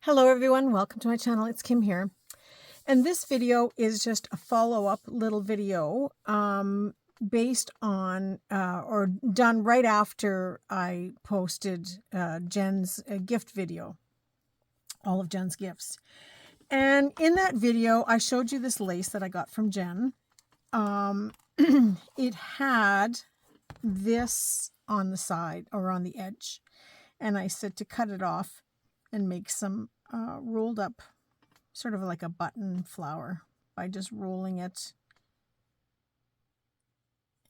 Hello everyone, welcome to my channel. It's Kim here. And this video is just a follow-up little video based on or done right after I posted Jen's gift video, all of Jen's gifts. And in that video, I showed you this lace that I got from Jen. It had this on the side or on the edge. And I said to cut it off and make some rolled up, sort of like a button flower by just rolling it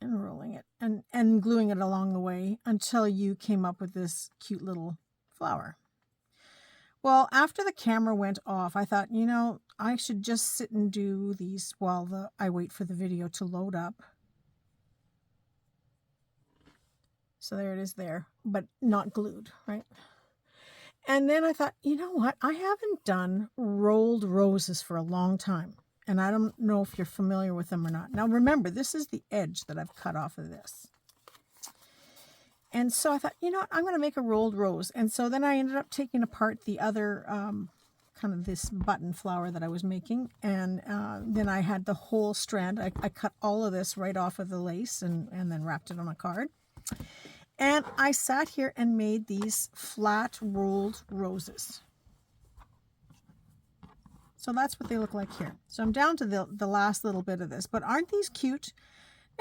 and rolling it and gluing it along the way until you came up with this cute little flower. Well, after the camera went off, I thought, you know, I should just sit and do these while I wait for the video to load up. So there it is there, but not glued, right? And then I thought, you know what? I haven't done rolled roses for a long time. And I don't know if you're familiar with them or not. Now remember, this is the edge that I've cut off of this. And so I thought, you know what? I'm going to make a rolled rose. And so then I ended up taking apart the other kind of this button flower that I was making. And then I had the whole strand. I cut all of this right off of the lace and then wrapped it on a card. And I sat here and made these flat rolled roses. So that's what they look like here. So I'm down to the last little bit of this, but aren't these cute?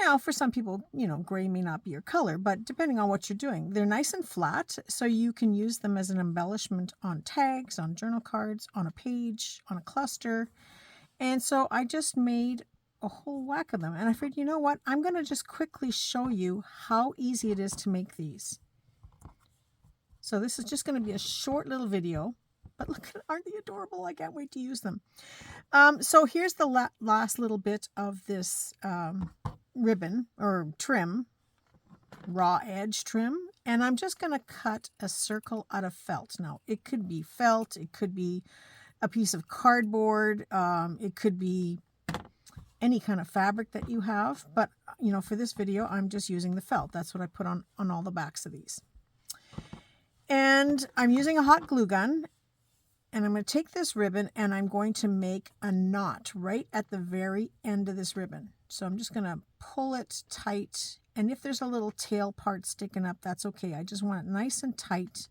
Now, for some people, you know, gray may not be your color, but depending on what you're doing, they're nice and flat, so you can use them as an embellishment on tags, on journal cards, on a page, on a cluster. And so I just made a whole whack of them. And I figured, you know what? I'm going to just quickly show you how easy it is to make these. So this is just going to be a short little video. But look, aren't they adorable? I can't wait to use them. So here's the last little bit of this ribbon or trim, raw edge trim. And I'm just going to cut a circle out of felt. Now, it could be felt. It could be a piece of cardboard. It could be any kind of fabric that you have, but you know, for this video, I'm just using the felt. That's what I put on all the backs of these. And I'm using a hot glue gun, and I'm going to take this ribbon and I'm going to make a knot right at the very end of this ribbon. So I'm just going to pull it tight, and if there's a little tail part sticking up, that's okay. I just want it nice and tight,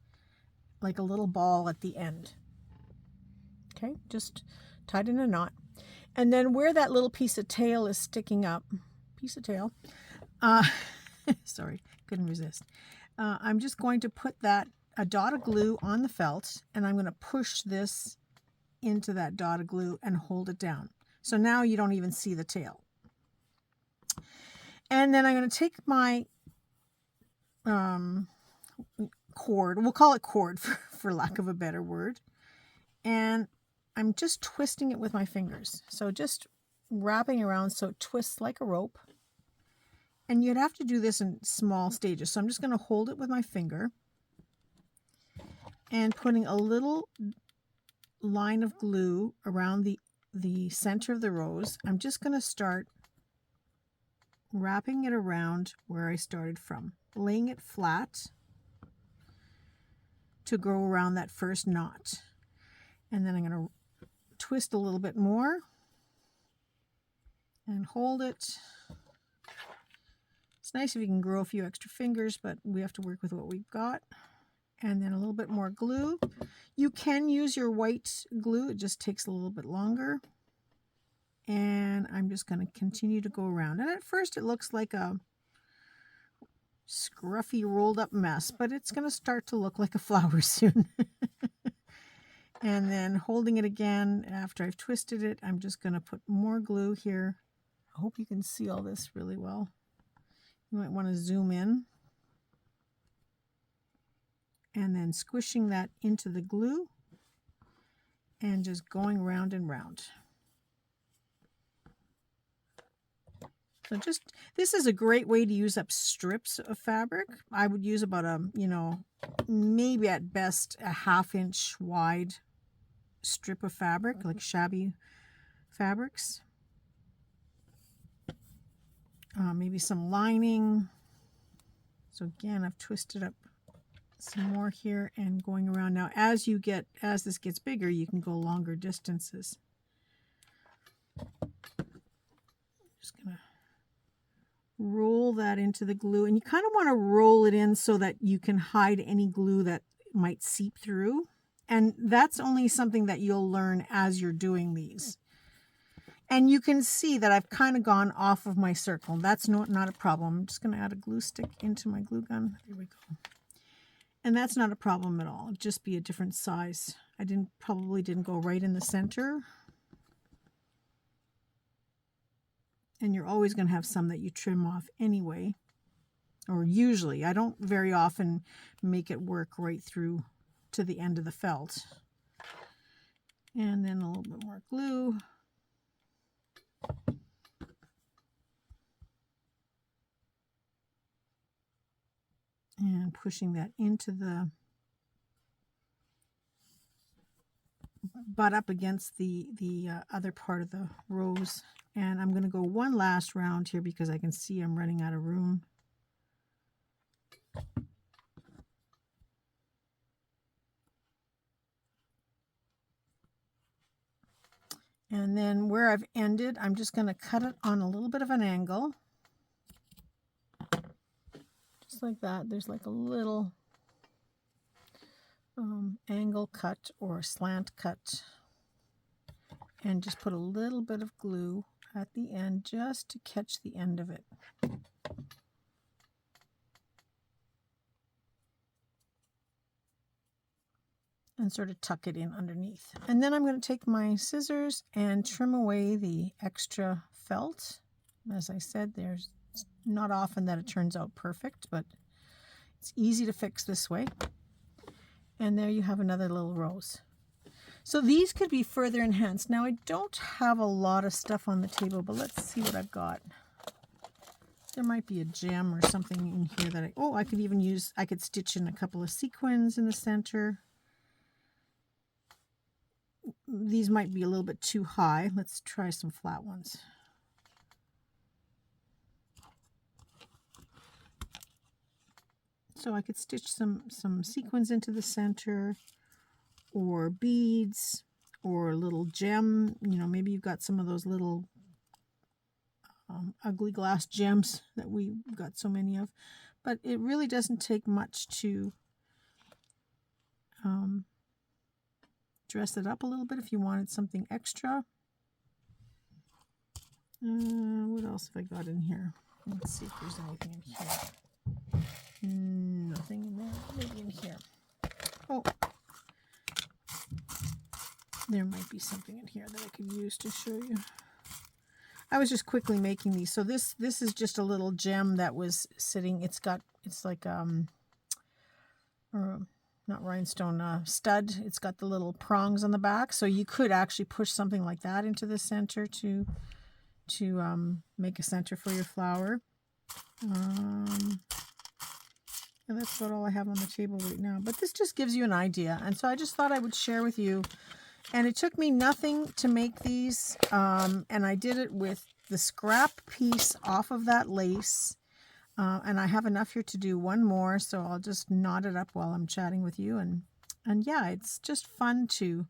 like a little ball at the end. Okay, just tied in a knot. And then where that little piece of tail is sticking up, sorry, couldn't resist. I'm just going to put a dot of glue on the felt, and I'm going to push this into that dot of glue and hold it down. So now you don't even see the tail. And then I'm going to take my cord, we'll call it cord for lack of a better word, and I'm just twisting it with my fingers. So just wrapping around so it twists like a rope. And you'd have to do this in small stages. So I'm just going to hold it with my finger and putting a little line of glue around the center of the rose. I'm just going to start wrapping it around where I started from, laying it flat to go around that first knot. And then I'm going to twist a little bit more and hold it. It's nice if you can grow a few extra fingers, but we have to work with what we've got. And then a little bit more glue. You can use your white glue, it just takes a little bit longer. And I'm just going to continue to go around. And at first it looks like a scruffy rolled up mess, but it's going to start to look like a flower soon. And then holding it again after I've twisted it, I'm just going to put more glue here. I hope you can see all this really well. You might want to zoom in. And then squishing that into the glue and just going round and round. So this is a great way to use up strips of fabric. I would use about maybe at best a 1/2 inch wide strip of fabric, like shabby fabrics. Maybe some lining. So again, I've twisted up some more here and going around. Now, as this gets bigger, you can go longer distances. Just gonna roll that into the glue, and you kind of want to roll it in so that you can hide any glue that might seep through. And that's only something that you'll learn as you're doing these. And you can see that I've kind of gone off of my circle. That's not a problem. I'm just going to add a glue stick into my glue gun. There we go. And that's not a problem at all. It'd just be a different size. I probably didn't go right in the center. And you're always going to have some that you trim off anyway. Or usually. I don't very often make it work right through to the end of the felt. And then a little bit more glue. And pushing that into the butt up against the other part of the rose. And I'm going to go one last round here because I can see I'm running out of room. And then where I've ended, I'm just going to cut it on a little bit of an angle. Just like that. There's like a little angle cut or slant cut. And just put a little bit of glue at the end just to catch the end of it. And sort of tuck it in underneath. And then I'm going to take my scissors and trim away the extra felt. As I said, there's not often that it turns out perfect, but it's easy to fix this way. And there you have another little rose. So these could be further enhanced. Now I don't have a lot of stuff on the table, but let's see what I've got. There might be a gem or something in here that I could even use, I could stitch in a couple of sequins in the center. These might be a little bit too high. Let's try some flat ones. So I could stitch some sequins into the center, or beads, or a little gem. You know, maybe you've got some of those little ugly glass gems that we've got so many of. But it really doesn't take much to dress it up a little bit if you wanted something extra. What else have I got in here? Let's see if there's anything in here. Nothing in there. Maybe in here. Oh, there might be something in here that I could use to show you. I was just quickly making these. So this is just a little gem that was sitting. It's like not rhinestone, stud. It's got the little prongs on the back, so you could actually push something like that into the center to make a center for your flower. And that's about all I have on the table right now. But this just gives you an idea, and so I just thought I would share with you. And it took me nothing to make these, and I did it with the scrap piece off of that lace. And I have enough here to do one more, so I'll just knot it up while I'm chatting with you. And yeah, it's just fun to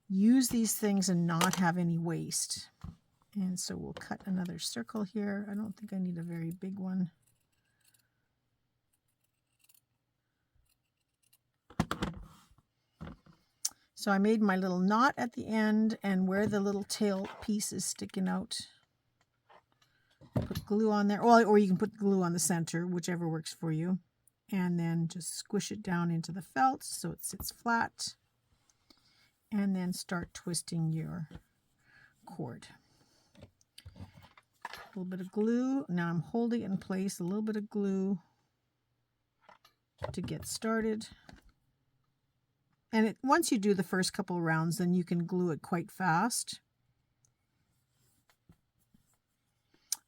use these things and not have any waste. And so we'll cut another circle here. I don't think I need a very big one. So I made my little knot at the end, and where the little tail piece is sticking out, put glue on there, or you can put glue on the center, whichever works for you, and then just squish it down into the felt so it sits flat, and then start twisting your cord. A little bit of glue. Now I'm holding it in place, a little bit of glue to get started. And once you do the first couple rounds, then you can glue it quite fast.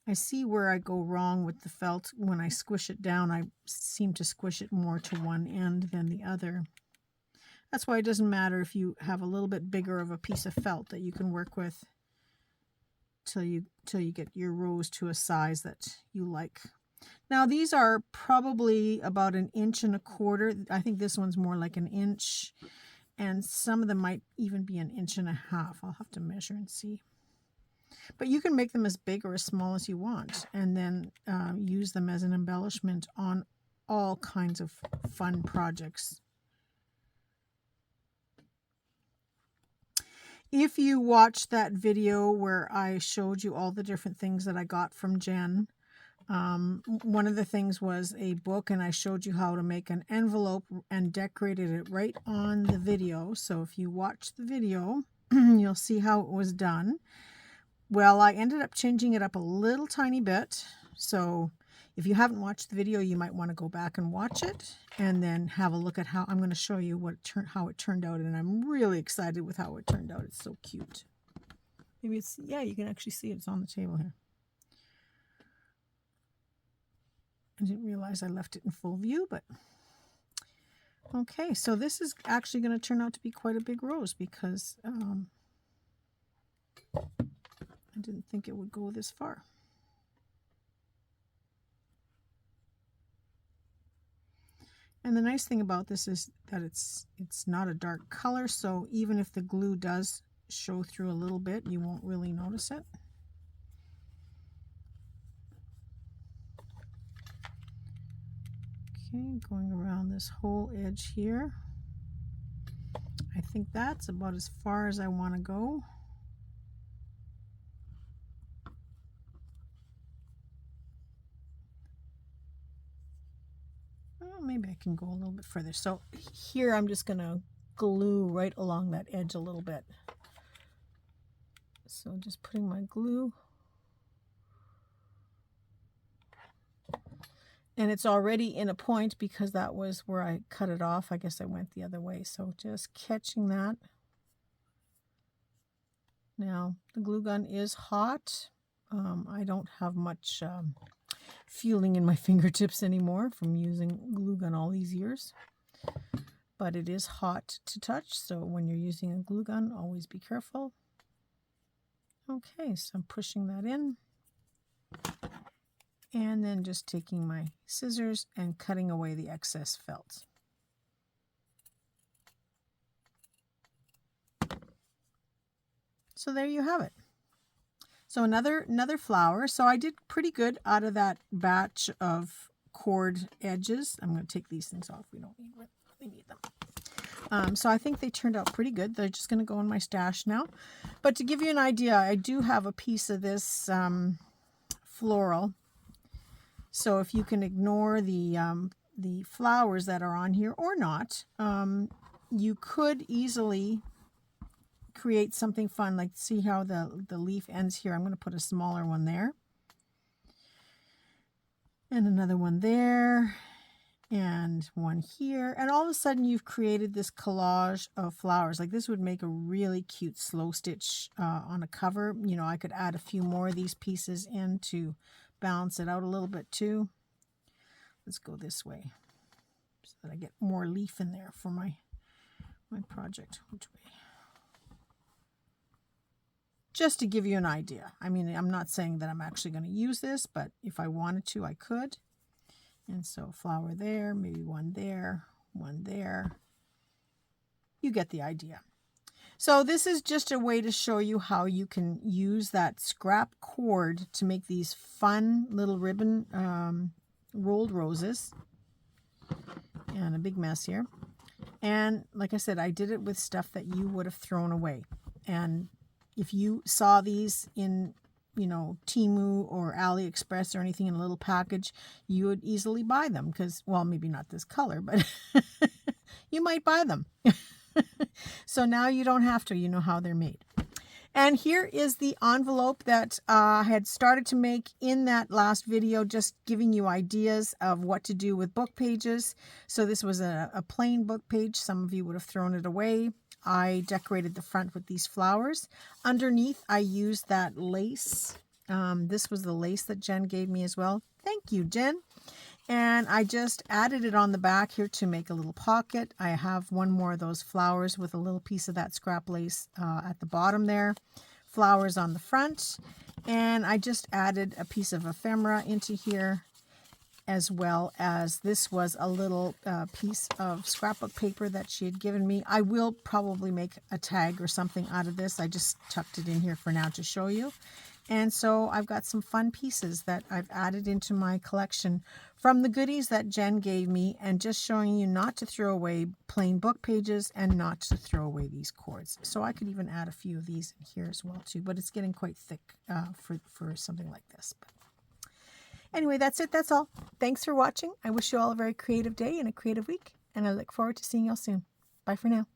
I see where I go wrong with the felt. When I squish it down, I seem to squish it more to one end than the other. That's why it doesn't matter if you have a little bit bigger of a piece of felt that you can work with till you get your rose to a size that you like. Now these are probably about 1.25 inches. I think this one's more like 1 inch, and some of them might even be 1.5 inches. I'll have to measure and see. But you can make them as big or as small as you want, and then use them as an embellishment on all kinds of fun projects. If you watched that video where I showed you all the different things that I got from Jen, one of the things was a book, and I showed you how to make an envelope and decorated it right on the video. So if you watch the video, you'll see how it was done. Well, I ended up changing it up a little tiny bit. So if you haven't watched the video, you might want to go back and watch it and then have a look at how I'm going to show you how it turned out. And I'm really excited with how it turned out. It's so cute. Maybe it's, yeah, you can actually see it. It's on the table here. I didn't realize I left it in full view, but okay. So this is actually going to turn out to be quite a big rose because I didn't think it would go this far. And the nice thing about this is that it's not a dark color, so even if the glue does show through a little bit, you won't really notice it. Okay, going around this whole edge here. I think that's about as far as I want to go. Well, maybe I can go a little bit further. So here I'm just going to glue right along that edge a little bit. So just putting my glue. And it's already in a point because that was where I cut it off. I guess I went the other way. So just catching that. Now, the glue gun is hot. I don't have much feeling in my fingertips anymore from using glue gun all these years. But it is hot to touch, so when you're using a glue gun, always be careful. Okay, so I'm pushing that in. And then just taking my scissors and cutting away the excess felt. So there you have it. So another flower. So I did pretty good out of that batch of cord edges. I'm going to take these things off. We don't really need them. So I think they turned out pretty good. They're just going to go in my stash now. But to give you an idea, I do have a piece of this floral. So if you can ignore the flowers that are on here or not, you could easily create something fun. Like, see how the leaf ends here? I'm going to put a smaller one there. And another one there. And one here. And all of a sudden you've created this collage of flowers. Like, this would make a really cute slow stitch on a cover. You know, I could add a few more of these pieces in to balance it out a little bit too. Let's go this way so that I get more leaf in there for my project. Which way? Just to give you an idea. I mean, I'm not saying that I'm actually going to use this, but if I wanted to, I could. And so flower there, maybe one there, one there. You get the idea. So this is just a way to show you how you can use that scrap cord to make these fun little ribbon rolled roses. And a big mess here. And like I said, I did it with stuff that you would have thrown away. And if you saw these in, you know, Temu or AliExpress or anything in a little package, you would easily buy them because, well, maybe not this color, but you might buy them. So now you don't have to, you know how they're made. And here is the envelope that I had started to make in that last video, just giving you ideas of what to do with book pages. So this was a plain book page. Some of you would have thrown it away. I decorated the front with these flowers. Underneath, I used that lace. This was the lace that Jen gave me as well. Thank you, Jen. And I just added it on the back here to make a little pocket. I have one more of those flowers with a little piece of that scrap lace at the bottom there. Flowers on the front. And I just added a piece of ephemera into here. as well as this was a little piece of scrapbook paper that she had given me. I will probably make a tag or something out of this. I just tucked it in here for now to show you. And so I've got some fun pieces that I've added into my collection from the goodies that Jen gave me, and just showing you not to throw away plain book pages and not to throw away these cords. So I could even add a few of these in here as well too, but it's getting quite thick for something like this. But anyway, that's it. That's all. Thanks for watching. I wish you all a very creative day and a creative week, and I look forward to seeing you all soon. Bye for now.